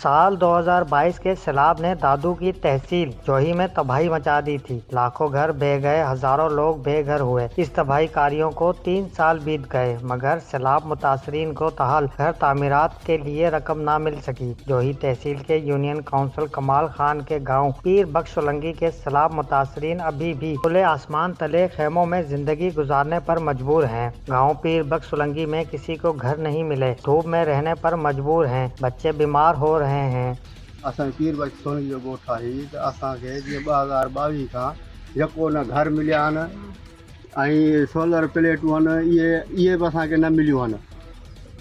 साल 2022 के सैलाब ने दादू की तहसील जोही में तबाही मचा दी थी। लाखों घर बह गए, हजारों लोग बेघर हुए। इस तबाही कारियों को 3 साल बीत गए, मगर सैलाब मुतासरीन को ताहाल घर तामीरात के लिए रकम न मिल सकी। जोही तहसील के यूनियन काउंसिल कमाल खान के गाँव पीर बख्श सोलंकी के सैलाब मुतासरीन अभी भी खुले आसमान तले खेमों में जिंदगी गुजारने पर मजबूर हैं। गाँव पीर बख्श सोलंकी में किसी को घर नहीं मिले, धूप में रहने पर मजबूर हैं, बच्चे बीमार हो रहे हैं। असां पीर बख्श सोलंकी जो ॻोठु आहे त असांखे जीअं 2022 खां जेको न घर मिलिया आहिनि ऐं सोलर प्लेटूं आहिनि, इहे बि असांखे न मिलियूं आहिनि।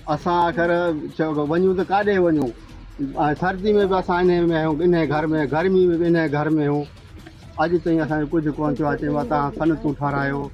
असां आख़िर चयो वञूं त काॾे वञूं। सर्दी में बि असां इन में आहियूं, इन घर में, गर्मी में बि इन घर में आहियूं। अॼु ताईं असांखे कुझु कोन थियो आहे। चयो तव्हां सनतूं ठारायो,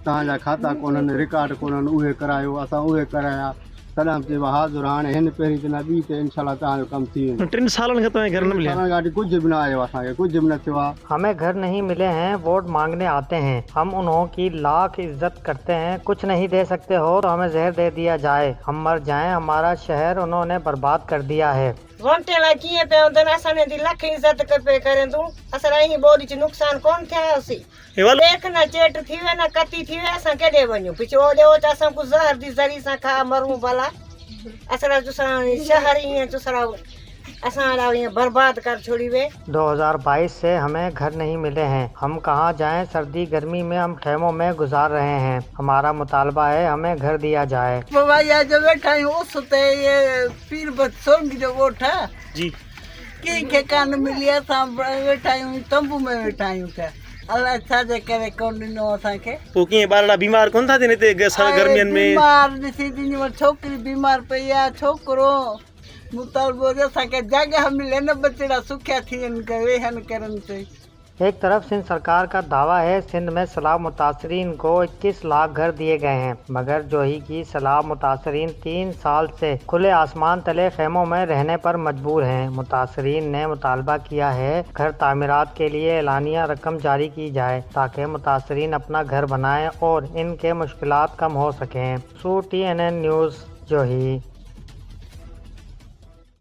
तव्हांजा खाता कोन्हनि, रिकॉर्ड कोन्हनि, उहे करायो। असां उहे कराया, तॾहिं चयो हाज़ुर हाणे हिन पहिरीं त न ॿी ते इंशाल्लाह तव्हांजो कमु थी वेंदो। 3 सालनि खां तव्हांखे घर न मिलिया? कुछ भी ना आयो, असांखे कुछ भी न थियो आहे। हमें घर नहीं मिले हैं, वोट मांगने आते हैं, हम उन्हों की लाख इज्जत करते हैं। कुछ नहीं दे सकते हो तो हमें जहर दे दिया जाए, हम मर जाएं। हमारा शहर उन्होंने बर्बाद कर दिया है। वोटे ला कीअं पिया हूंदनि, असांजे दी लख इज़त पे करें तूं। असां रही बोरी च नुक़सान कोन थियासीं। देख न चेट थी वे न कती थी वे, असां केॾे वञूं? पिछो ॾियो त असां कुझु ज़हर दी ज़री सां खा मरूं भला। असां शहर ईअं चुसरा असां ईअं बर्बाद कर छोड़ी वे। 2022 से हमें घर नहीं मिले हैं, हम कहाँ जाएं? सर्दी गर्मी में हम खेमों में गुजार रहे हैं। हमारा मुतालबा है हमें घर दिया जाए। बाबा या जो वेठा आहियूं उस ते ये पीर बख्श सोलंकी जो ॻोठु आहे जी, कंहिंखे कान मिली। असां वेठा आहियूं तंबू में वेठा आहियूं पिया। अलाए छाजे करे कोन ॾिनो असांखे। पोइ कीअं ॿारड़ा बीमार कोन था थियनि हिते गर्मियुनि में? बीमार ॾिसी ॾिनी, छोकिरी बीमार पई आहे, छोकिरो मुतालबो असांखे जॻह मिले न, बचड़ा सुखिया थी वञनि, वेहन करनि ते। एक तरफ सिंध सरकार का दावा है सिंध में सैलाब मुतासरीन को 21 लाख घर दिए गए हैं, मगर जोही की सैलाब मुतासरीन 3 साल से खुले आसमान तले खेमों में रहने पर मजबूर हैं। मुतासरीन ने मुतालबा किया है घर तामीरात के लिए एलानिया रकम जारी की जाए, ताकि मुतासरीन अपना घर बनाएं और इनके मुश्किलात कम हो सकें। TNN न्यूज़ जोही।